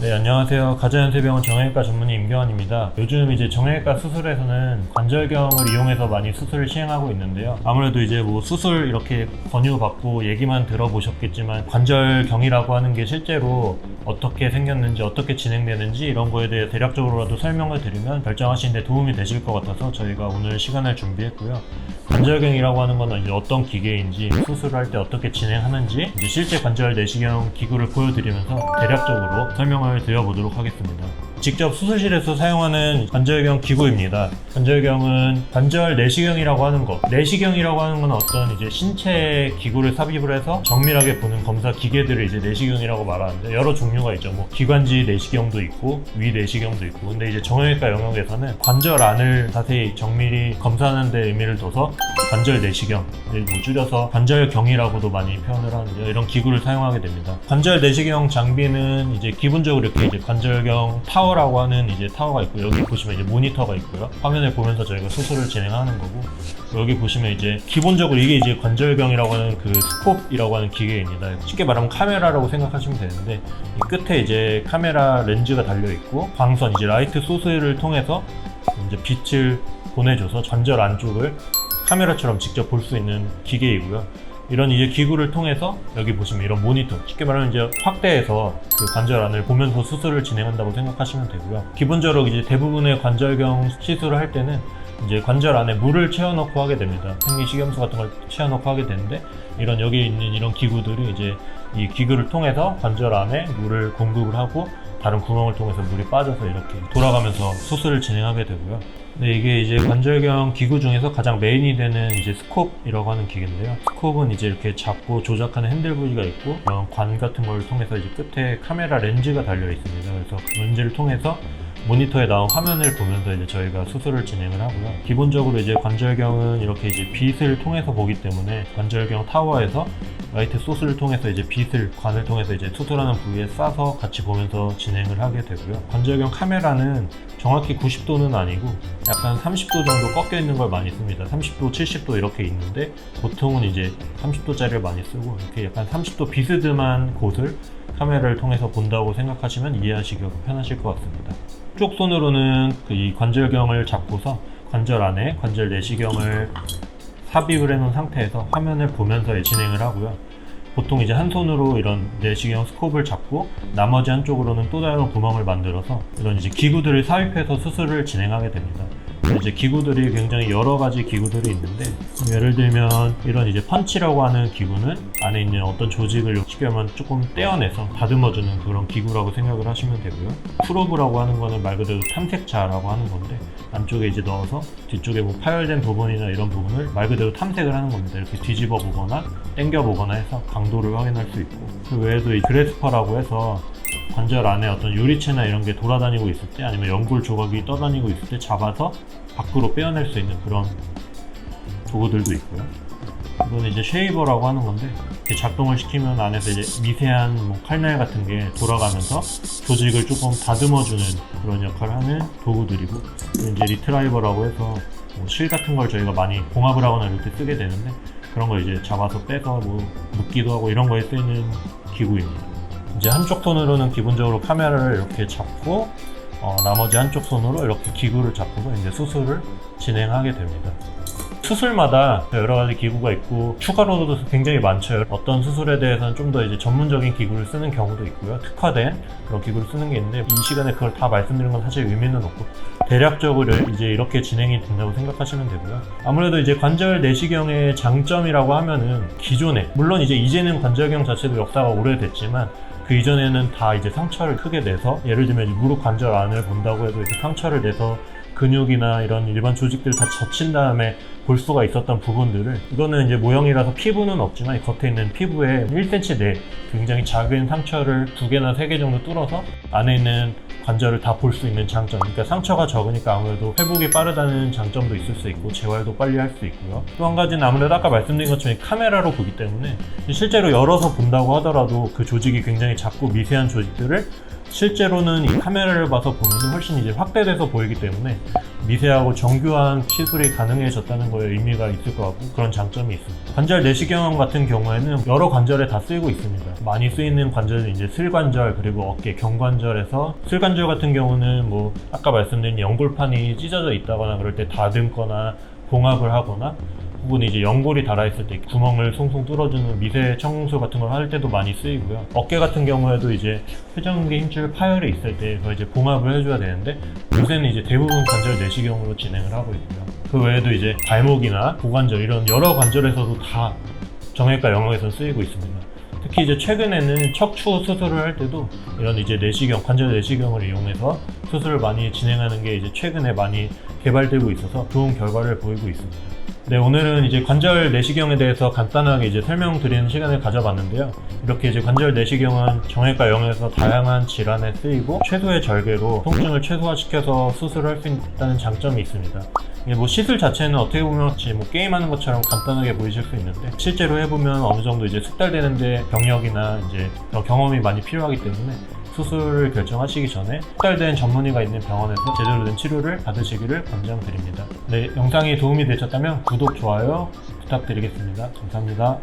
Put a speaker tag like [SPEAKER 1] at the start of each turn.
[SPEAKER 1] 네, 안녕하세요. 가자연세병원 정형외과 전문의 임경환입니다. 요즘 이제 정형외과 수술에서는 관절경을 이용해서 많이 수술을 시행하고 있는데요. 아무래도 이제 뭐 수술 이렇게 권유받고 얘기만 들어보셨겠지만 관절경이라고 하는 게 실제로 어떻게 생겼는지 어떻게 진행되는지 이런 거에 대해 대략적으로라도 설명을 드리면 결정하시는 데 도움이 되실 것 같아서 저희가 오늘 시간을 준비했고요. 관절경이라고 하는 거는 이제 어떤 기계인지, 수술을 할 때 어떻게 진행하는지, 이제 실제 관절 내시경 기구를 보여드리면서 대략적으로 설명을 드려보도록 하겠습니다. 직접 수술실에서 사용하는 관절경 기구입니다. 관절경은 관절 내시경이라고 하는 것, 내시경이라고 하는 건 어떤 이제 신체 기구를 삽입을 해서 정밀하게 보는 검사 기계들을 이제 내시경이라고 말하는데 여러 종류가 있죠. 뭐 기관지 내시경도 있고 위 내시경도 있고, 근데 이제 정형외과 영역에서는 관절 안을 자세히 정밀히 검사하는 데 의미를 둬서 관절 내시경을 뭐 줄여서 관절경이라고도 많이 표현을 하는데요. 이런 기구를 사용하게 됩니다. 관절 내시경 장비는 이제 기본적으로 이렇게 이제 관절경 타워라고 하는 이제 타워가 있고, 여기 보시면 이제 모니터가 있고요. 화면을 보면서 저희가 수술을 진행하는 거고, 여기 보시면 이제 기본적으로 이게 이제 관절경이라고 하는 그 스콥이라고 하는 기계입니다. 쉽게 말하면 카메라라고 생각하시면 되는데, 이 끝에 이제 카메라 렌즈가 달려 있고, 광선 이제 라이트 소스를 통해서 이제 빛을 보내줘서 관절 안쪽을 카메라처럼 직접 볼 수 있는 기계이고요. 이런 이제 기구를 통해서 여기 보시면 이런 모니터, 쉽게 말하면 이제 확대해서 그 관절 안을 보면서 수술을 진행한다고 생각하시면 되고요. 기본적으로 이제 대부분의 관절경 시술을 할 때는 이제 관절 안에 물을 채워넣고 하게 됩니다. 생리식염수 같은 걸 채워넣고 하게 되는데, 이런 여기 있는 이런 기구들이 이제 이 기구를 통해서 관절 안에 물을 공급을 하고 다른 구멍을 통해서 물이 빠져서 이렇게 돌아가면서 수술을 진행하게 되고요. 네, 이게 이제 관절경 기구 중에서 가장 메인이 되는 이제 스콥이라고 하는 기계인데요. 스콥은 이제 이렇게 잡고 조작하는 핸들 부위가 있고, 이런 관 같은 걸 통해서 이제 끝에 카메라 렌즈가 달려 있습니다. 그래서 렌즈를 통해서 모니터에 나온 화면을 보면서 이제 저희가 수술을 진행을 하고요. 기본적으로 이제 관절경은 이렇게 이제 빛을 통해서 보기 때문에 관절경 타워에서 라이트 소스를 통해서 이제 빛을 관을 통해서 이제 수술하는 부위에 쏴서 같이 보면서 진행을 하게 되고요. 관절경 카메라는 정확히 90도는 아니고 약간 30도 정도 꺾여 있는 걸 많이 씁니다. 30도, 70도 이렇게 있는데 보통은 이제 30도짜리를 많이 쓰고, 이렇게 약간 30도 비스듬한 곳을 카메라를 통해서 본다고 생각하시면 이해하시기가 편하실 것 같습니다. 쪽 손으로는 이 관절경을 잡고서 관절 안에 관절 내시경을 삽입을 해놓은 상태에서 화면을 보면서 진행을 하고요. 보통 이제 한 손으로 이런 내시경 스콥을 잡고 나머지 한쪽으로는 또 다른 구멍을 만들어서 이런 이제 기구들을 삽입해서 수술을 진행하게 됩니다. 이제 기구들이 굉장히 여러 가지 기구들이 있는데, 예를 들면 이런 이제 펀치라고 하는 기구는 안에 있는 어떤 조직을 쉽게 하면 조금 떼어내서 다듬어주는 그런 기구라고 생각을 하시면 되고요. 프로브라고 하는 거는 말 그대로 탐색자라고 하는 건데, 안쪽에 이제 넣어서 뒤쪽에 뭐 파열된 부분이나 이런 부분을 말 그대로 탐색을 하는 겁니다. 이렇게 뒤집어 보거나 당겨 보거나 해서 강도를 확인할 수 있고, 그 외에도 이 그래스퍼라고 해서 관절 안에 어떤 유리체나 이런 게 돌아다니고 있을 때, 아니면 연골 조각이 떠다니고 있을 때 잡아서 밖으로 빼어낼 수 있는 그런 도구들도 있고요. 이건 이제 쉐이버라고 하는 건데, 이렇게 작동을 시키면 안에서 이제 미세한 뭐 칼날 같은 게 돌아가면서 조직을 조금 다듬어주는 그런 역할을 하는 도구들이고, 이제 리트라이버라고 해서 뭐 실 같은 걸 저희가 많이 봉합을 하거나 이렇게 쓰게 되는데, 그런 걸 이제 잡아서 빼서 뭐 묶기도 하고 이런 거에 쓰이는 기구입니다. 이제 한쪽 손으로는 기본적으로 카메라를 이렇게 잡고, 나머지 한쪽 손으로 이렇게 기구를 잡고서 이제 수술을 진행하게 됩니다. 수술마다 여러 가지 기구가 있고 추가로도 굉장히 많죠. 어떤 수술에 대해서는 좀 더 이제 전문적인 기구를 쓰는 경우도 있고요. 특화된 그런 기구를 쓰는 게 있는데, 이 시간에 그걸 다 말씀드리는 건 사실 의미는 없고, 대략적으로 이제 이렇게 진행이 된다고 생각하시면 되고요. 아무래도 이제 관절 내시경의 장점이라고 하면은 기존에, 물론 이제는 관절경 자체도 역사가 오래됐지만 그 이전에는 다 이제 상처를 크게 내서, 예를 들면 무릎 관절 안을 본다고 해도 이제 상처를 내서 근육이나 이런 일반 조직들 다 젖힌 다음에 볼 수가 있었던 부분들을, 이거는 이제 모형이라서 피부는 없지만 겉에 있는 피부에 1cm 내 굉장히 작은 상처를 2개나 3개 정도 뚫어서 안에 있는 관절을 다 볼 수 있는 장점, 그러니까 상처가 적으니까 아무래도 회복이 빠르다는 장점도 있을 수 있고 재활도 빨리 할 수 있고요. 또 한 가지는 아무래도 아까 말씀드린 것처럼 카메라로 보기 때문에 실제로 열어서 본다고 하더라도 그 조직이 굉장히 작고 미세한 조직들을 실제로는 이 카메라를 봐서 보면 훨씬 이제 확대돼서 보이기 때문에 미세하고 정교한 시술이 가능해졌다는 거에 의미가 있을 것 같고 그런 장점이 있습니다. 관절 내시경 같은 경우에는 여러 관절에 다 쓰이고 있습니다. 많이 쓰이는 관절은 이제 슬관절 그리고 어깨 경관절에서 슬관절 같은 경우는 뭐 아까 말씀드린 연골판이 찢어져 있다거나 그럴 때 다듬거나 봉합을 하거나 혹은 이제 연골이 닳아있을 때 구멍을 송송 뚫어주는 미세 청소 같은 걸 할 때도 많이 쓰이고요. 어깨 같은 경우에도 이제 회전근개 힘줄 파열이 있을 때 그걸 이제 봉합을 해줘야 되는데 요새는 이제 대부분 관절 내시경으로 진행을 하고 있고요. 그 외에도 이제 발목이나 고관절 이런 여러 관절에서도 다 정형외과 영역에서 쓰이고 있습니다. 특히 이제 최근에는 척추 수술을 할 때도 이런 이제 내시경, 관절 내시경을 이용해서 수술을 많이 진행하는 게 이제 최근에 많이 개발되고 있어서 좋은 결과를 보이고 있습니다. 네, 오늘은 이제 관절 내시경에 대해서 간단하게 이제 설명드리는 시간을 가져봤는데요. 이렇게 이제 관절 내시경은 정형외과 영역에서 다양한 질환에 쓰이고 최소의 절개로 통증을 최소화시켜서 수술을 할 수 있다는 장점이 있습니다. 이게 뭐 시술 자체는 어떻게 보면 마치 뭐 게임하는 것처럼 간단하게 보이실 수 있는데 실제로 해보면 어느 정도 이제 숙달되는데 경력이나 이제 그런 경험이 많이 필요하기 때문에 수술을 결정하시기 전에 숙달된 전문의가 있는 병원에서 제대로 된 치료를 받으시기를 권장드립니다. 네, 영상이 도움이 되셨다면 구독, 좋아요 부탁드리겠습니다. 감사합니다.